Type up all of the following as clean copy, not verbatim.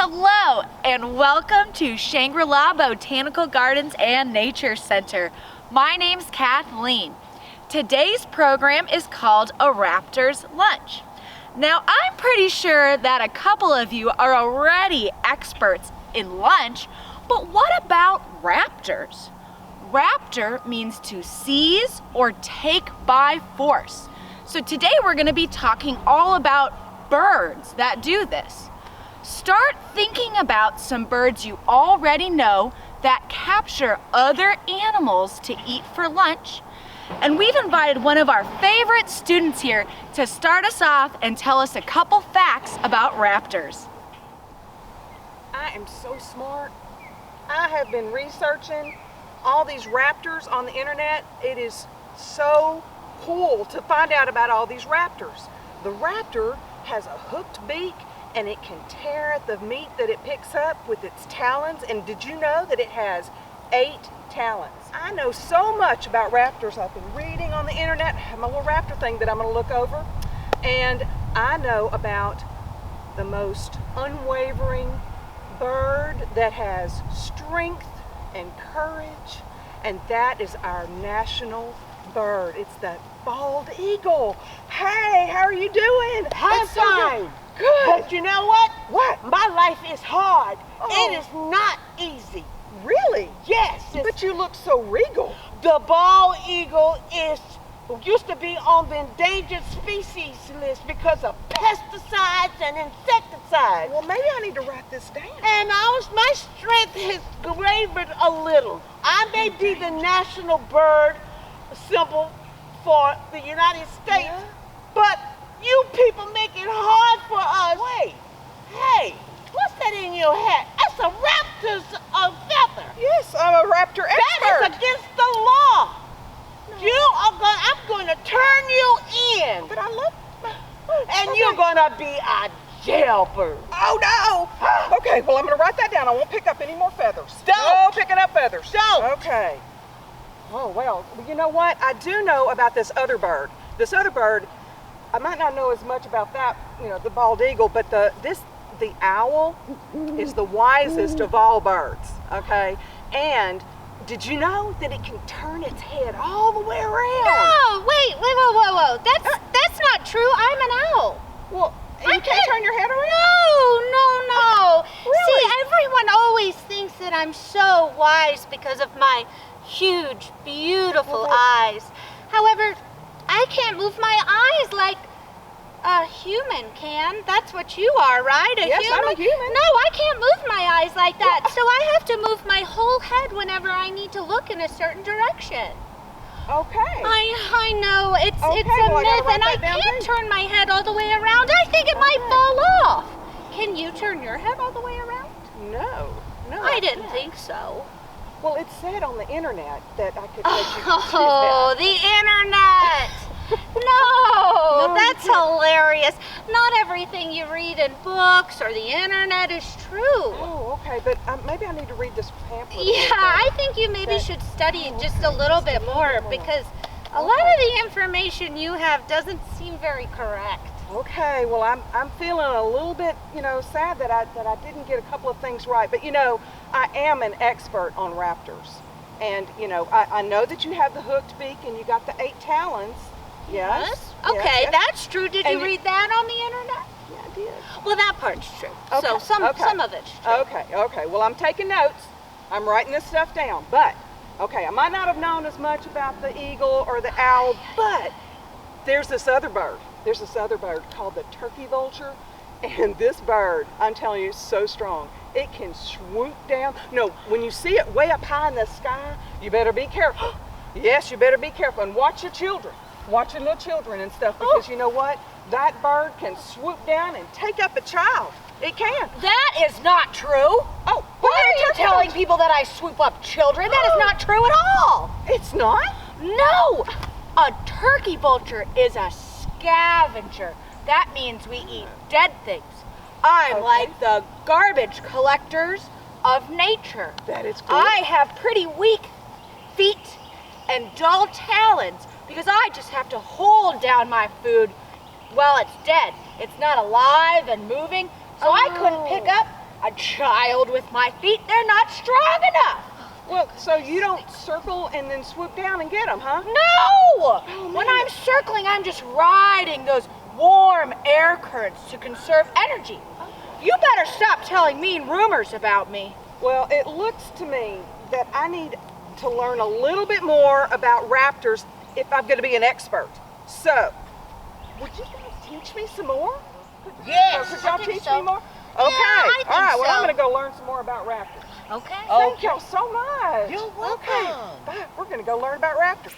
Hello and welcome to Shangri-La Botanical Gardens and Nature Center. My name's Kathleen. Today's program is called A Raptor's Lunch. Now I'm pretty sure that a couple of you are already experts in lunch, but what about raptors? Raptor means to seize or take by force. So today we're going to be talking all about birds that do this. Start thinking about some birds you already know that capture other animals to eat for lunch. And we've invited one of our favorite students here to start us off and tell us a couple facts about raptors. I am so smart. I have been researching all these raptors on the internet. It is so cool to find out about all these raptors. The raptor has a hooked beak and it can tear at the meat that it picks up with its talons. And did you know that it has 8 talons? I know so much about raptors. I've been reading on the internet. I have my little raptor thing that I'm going to look over. And I know about the most unwavering bird that has strength and courage. And that is our national bird. It's the bald eagle. Hey, how are you doing? I'm fine. Good. But you know what? What? My life is hard. Oh. It is not easy. Really? Yes. But you look so regal. The bald eagle used to be on the endangered species list because of pesticides and insecticides. Well, maybe I need to write this down. And my strength has wavered a little. I may be the national bird symbol for the United States, Yeah. but you people make it hard for us. Wait. Hey, what's that in your hat? That's a raptor's feather. Yes, I'm a raptor expert. That is against the law. I'm going to turn you in. But I love And you're going to be a jailbird. Oh, no. Okay, well, I'm going to write that down. I won't pick up any more feathers. Don't. No picking up feathers. Don't. Okay. Oh, well, you know what? I do know about this other bird. This other bird, I might not know as much about that, the bald eagle, but the owl is the wisest of all birds, okay? And did you know that it can turn its head all the way around? No, wait, whoa. That's not true. I'm an owl. Well, you can't turn your head around? No. Really? See, everyone always thinks that I'm so wise because of my huge, beautiful eyes. However, I can't move my eyes like a human can. That's what you are, right? Yes, I'm a human. No, I can't move my eyes like that. So I have to move my whole head whenever I need to look in a certain direction. Okay. I know, it's Okay, a well, I gotta myth, write and I that down can't too. turn my head all the way around. I think it might fall off. Can you turn your head all the way around? No. I didn't can't. think so. Well, it said on the internet that I could let you do Oh, that. the internet! No, No, that's you can't. hilarious. Not everything you read in books or the internet is true. Oh, okay, but maybe I need to read this pamphlet. a little Yeah, better. I think you maybe should study it just a little bit more because a lot of the information you have doesn't seem very correct. Okay, well, I'm feeling a little bit, sad that I didn't get a couple of things right. But I am an expert on raptors, and I know that you have the hooked beak and you got the 8 talons. Yes. Okay, yes. that's true. Did And you read that on the internet? Yeah, I did. Well, that part's true. Okay, So some of it's true. Okay. Well, I'm taking notes. I'm writing this stuff down. But I might not have known as much about the eagle or the owl, but there's this other bird. There's this other bird called the turkey vulture, and this bird, I'm telling you, is so strong. It can swoop down. No, when you see it way up high in the sky, you better be careful. Yes, you better be careful, and watch your children. Watch your little children and stuff, because you know what? That bird can swoop down and take up a child. It can. That is not true. Oh, Why are you telling people that I swoop up children? That is not true at all. It's not? No, a turkey vulture is a scavenger. That means we eat dead things. I'm like the garbage collectors of nature. That is cool. I have pretty weak feet and dull talons because I just have to hold down my food while it's dead. It's not alive and moving, so I couldn't pick up a child with my feet. They're not strong enough. Well, so you don't circle and then swoop down and get them, huh? No! Oh, When man. I'm circling, I'm just riding those warm air currents to conserve energy. You better stop telling mean rumors about me. Well, it looks to me that I need to learn a little bit more about raptors if I'm going to be an expert. So, would you guys teach me some more? Yes, Could y'all I think teach so. me more? Yeah, Okay. I think All right. Well, so. I'm going to go learn some more about raptors. Okay. Thank y'all so much. You're welcome. Okay. Bye. We're going to go learn about raptors.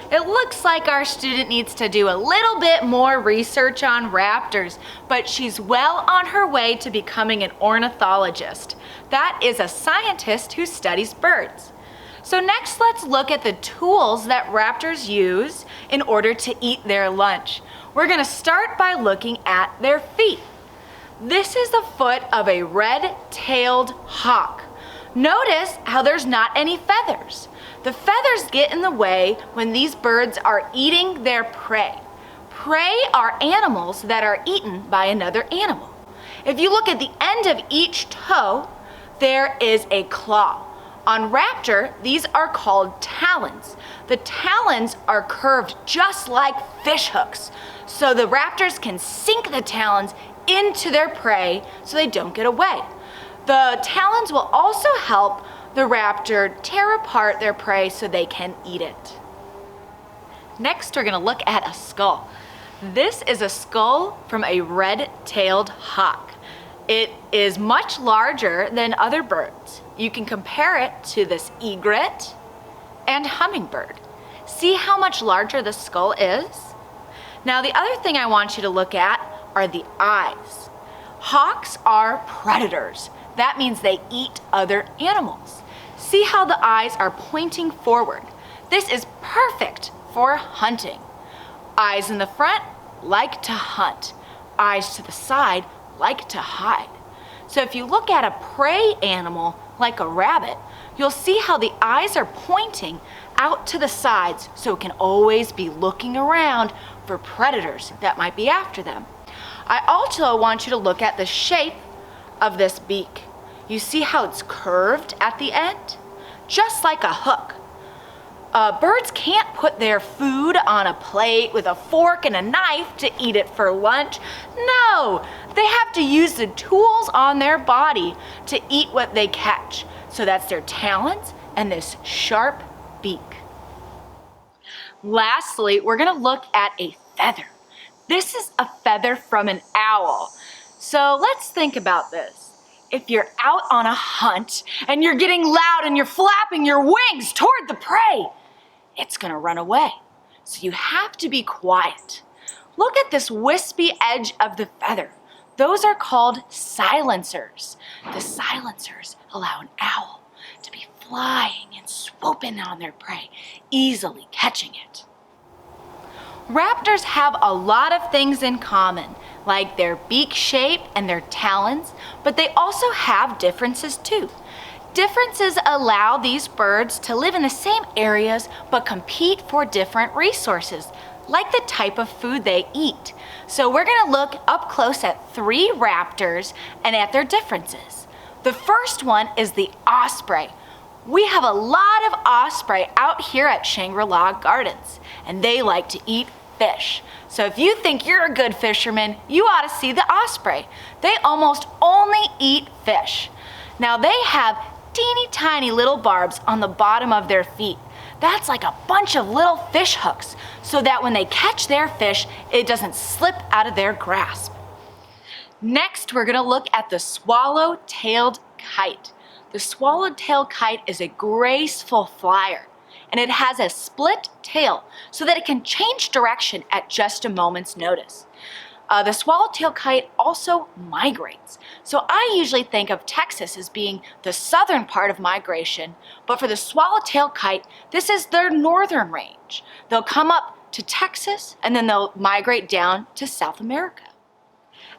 It looks like our student needs to do a little bit more research on raptors, but she's well on her way to becoming an ornithologist. That is a scientist who studies birds. So next, let's look at the tools that raptors use in order to eat their lunch. We're going to start by looking at their feet. This is the foot of a red-tailed hawk. Notice how there's not any feathers. The feathers get in the way when these birds are eating their prey. Prey are animals that are eaten by another animal. If you look at the end of each toe, there is a claw. On raptor, these are called talons. The talons are curved just like fish hooks, so the raptors can sink the talons into their prey so they don't get away. The talons will also help the raptor tear apart their prey so they can eat it. Next, we're going to look at a skull. This is a skull from a red-tailed hawk. It is much larger than other birds. You can compare it to this egret and hummingbird. See how much larger the skull is? Now, the other thing I want you to look at are the eyes. Hawks are predators. That means they eat other animals. See how the eyes are pointing forward. This is perfect for hunting. Eyes in the front like to hunt. Eyes to the side like to hide. So if you look at a prey animal like a rabbit, you'll see how the eyes are pointing out to the sides so it can always be looking around for predators that might be after them. I also want you to look at the shape of this beak. You see how it's curved at the end? Just like a hook. Birds can't put their food on a plate with a fork and a knife to eat it for lunch. No, they have to use the tools on their body to eat what they catch. So that's their talons and this sharp beak. Lastly, we're going to look at a feather. This is a feather from an owl. So let's think about this. If you're out on a hunt and you're getting loud and you're flapping your wings toward the prey, it's gonna run away. So you have to be quiet. Look at this wispy edge of the feather. Those are called silencers. The silencers allow an owl to be flying and swooping on their prey, easily catching it. Raptors have a lot of things in common, like their beak shape and their talons, but they also have differences too. Differences allow these birds to live in the same areas but compete for different resources, like the type of food they eat. So we're going to look up close at 3 raptors and at their differences. The first one is the osprey. We have a lot of osprey out here at Shangri-La Gardens, and they like to eat fish. So if you think you're a good fisherman, you ought to see the osprey. They almost only eat fish. Now they have teeny tiny little barbs on the bottom of their feet. That's like a bunch of little fish hooks, so that when they catch their fish, it doesn't slip out of their grasp. Next, we're gonna look at the swallow-tailed kite. The swallowtail kite is a graceful flyer, and it has a split tail so that it can change direction at just a moment's notice. The swallowtail kite also migrates. So I usually think of Texas as being the southern part of migration, but for the swallowtail kite, this is their northern range. They'll come up to Texas and then they'll migrate down to South America.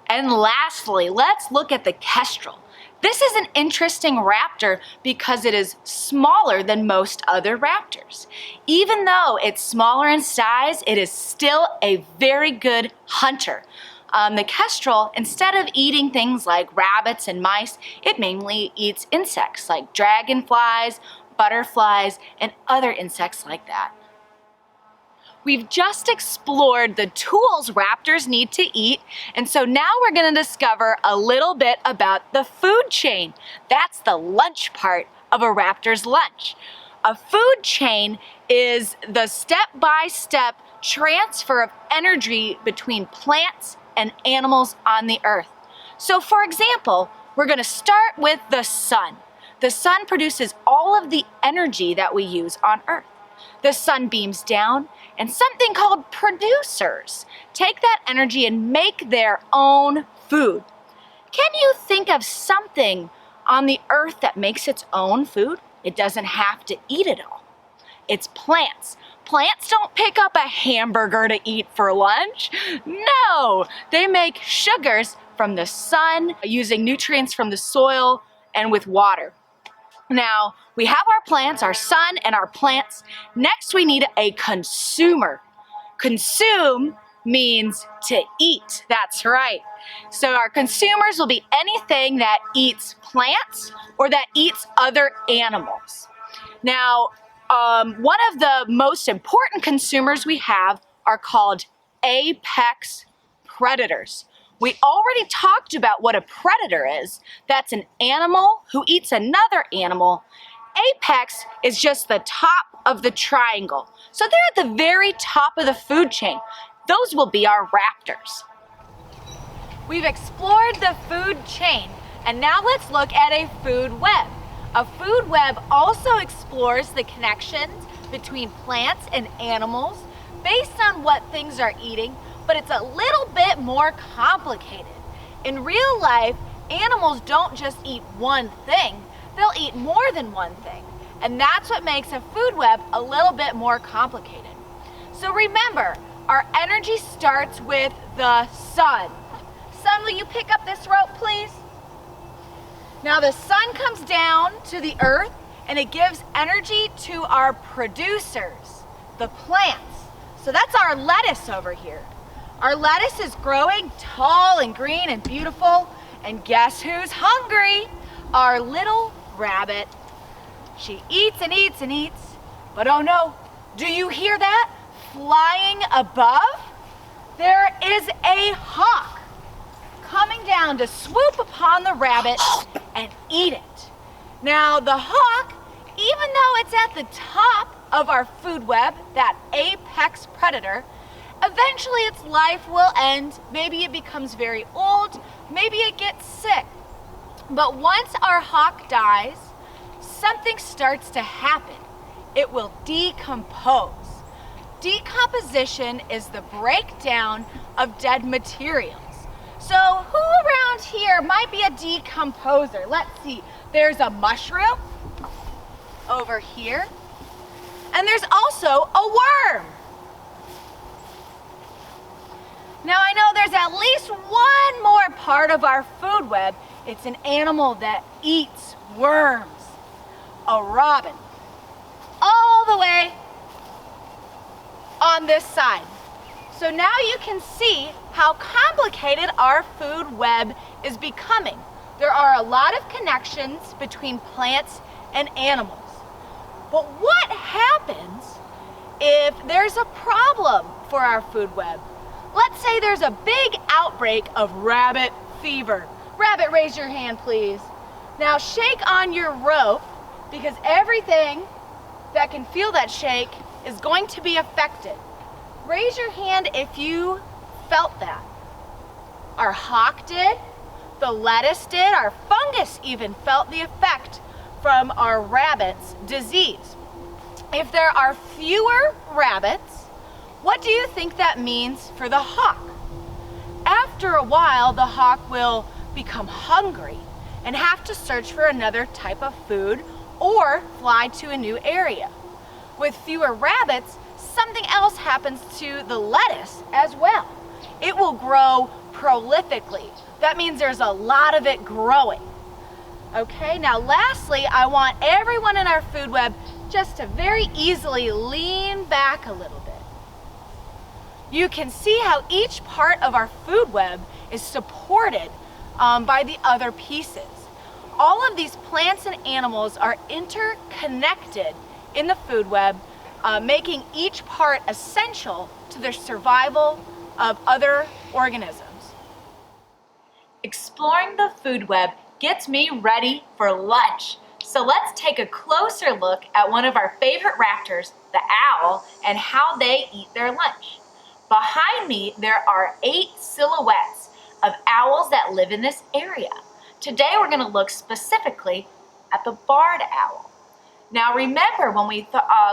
And lastly, let's look at the kestrel. This is an interesting raptor because it is smaller than most other raptors. Even though it's smaller in size, it is still a very good hunter. The kestrel, instead of eating things like rabbits and mice, it mainly eats insects like dragonflies, butterflies, and other insects like that. We've just explored the tools raptors need to eat, and so now we're going to discover a little bit about the food chain. That's the lunch part of a raptor's lunch. A food chain is the step-by-step transfer of energy between plants and animals on the earth. So for example, we're going to start with the sun. The sun produces all of the energy that we use on earth. The sun beams down, and something called producers take that energy and make their own food. Can you think of something on the earth that makes its own food? It doesn't have to eat it all. It's plants. Plants don't pick up a hamburger to eat for lunch. No, they make sugars from the sun using nutrients from the soil and with water. Now, we have our plants, our sun and our plants. Next, we need a consumer. Consume means to eat. That's right. So our consumers will be anything that eats plants or that eats other animals. Now, one of the most important consumers we have are called apex predators. We already talked about what a predator is. That's an animal who eats another animal. Apex is just the top of the triangle. So they're at the very top of the food chain. Those will be our raptors. We've explored the food chain, and now let's look at a food web. A food web also explores the connections between plants and animals based on what things are eating, but it's a little bit more complicated. In real life, animals don't just eat one thing, they'll eat more than one thing. And that's what makes a food web a little bit more complicated. So remember, our energy starts with the sun. Sun, will you pick up this rope, please? Now the sun comes down to the earth and it gives energy to our producers, the plants. So that's our lettuce over here. Our lettuce is growing tall and green and beautiful. And guess who's hungry? Our little rabbit. She eats and eats and eats. But oh no, do you hear that? Flying above, there is a hawk coming down to swoop upon the rabbit and eat it. Now the hawk, even though it's at the top of our food web, that apex predator, eventually its life will end. Maybe it becomes very old, maybe it gets sick. But once our hawk dies, something starts to happen. It will decompose. Decomposition is the breakdown of dead materials. So who around here might be a decomposer? Let's see. There's a mushroom over here. And there's also a worm. Now I know there's at least one more part of our food web. It's an animal that eats worms. A robin. All the way on this side. So now you can see how complicated our food web is becoming. There are a lot of connections between plants and animals. But what happens if there's a problem for our food web? Let's say there's a big outbreak of rabbit fever. Rabbit, raise your hand, please. Now shake on your rope, because everything that can feel that shake is going to be affected. Raise your hand if you felt that. Our hawk did, the lettuce did, our fungus even felt the effect from our rabbit's disease. If there are fewer rabbits, what do you think that means for the hawk? After a while, the hawk will become hungry and have to search for another type of food or fly to a new area. With fewer rabbits, something else happens to the lettuce as well. It will grow prolifically. That means there's a lot of it growing. Okay, now lastly, I want everyone in our food web just to very easily lean back a little bit. you can see how each part of our food web is supported by the other pieces. All of these plants and animals are interconnected in the food web, making each part essential to the survival of other organisms. Exploring the food web gets me ready for lunch. So let's take a closer look at one of our favorite raptors, the owl, and how they eat their lunch. Behind me, there are 8 silhouettes of owls that live in this area. Today, we're going to look specifically at the barred owl. Now, remember when we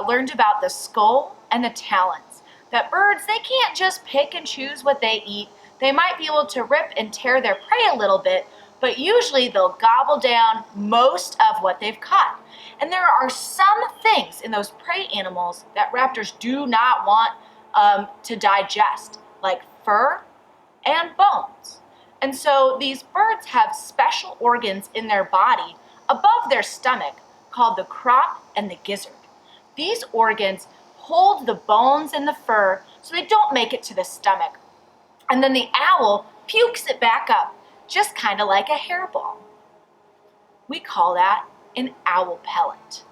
learned about the skull and the talons, that birds, they can't just pick and choose what they eat. They might be able to rip and tear their prey a little bit, but usually they'll gobble down most of what they've caught. And there are some things in those prey animals that raptors do not want to digest, like fur and bones. And so these birds have special organs in their body above their stomach called the crop and the gizzard. These organs hold the bones and the fur so they don't make it to the stomach. And then the owl pukes it back up, just kind of like a hairball. We call that an owl pellet.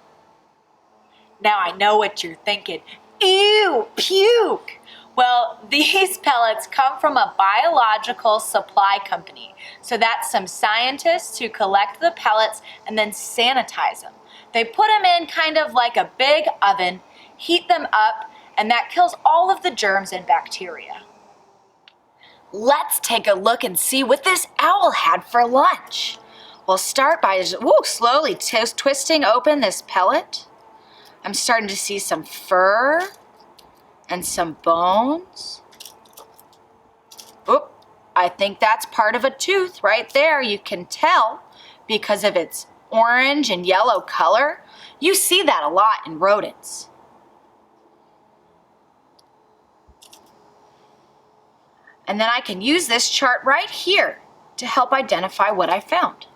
Now I know what you're thinking. Ew, puke! Well, these pellets come from a biological supply company. So that's some scientists who collect the pellets and then sanitize them. They put them in kind of like a big oven, heat them up, and that kills all of the germs and bacteria. Let's take a look and see what this owl had for lunch. We'll start by slowly twisting open this pellet. I'm starting to see some fur and some bones. Oop, I think that's part of a tooth right there. You can tell because of its orange and yellow color. You see that a lot in rodents. And then I can use this chart right here to help identify what I found.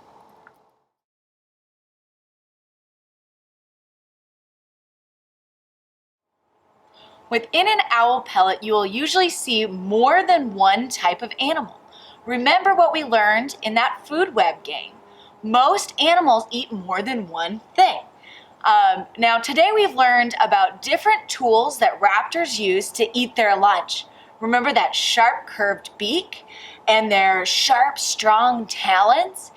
Within an owl pellet, you will usually see more than one type of animal. Remember what we learned in that food web game. Most animals eat more than one thing. Now today we've learned about different tools that raptors use to eat their lunch. Remember that sharp curved beak and their sharp strong talons?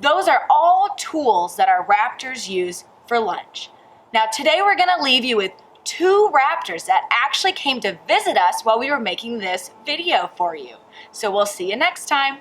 Those are all tools that our raptors use for lunch. Now today we're going to leave you with 2 raptors that actually came to visit us while we were making this video for you. So we'll see you next time.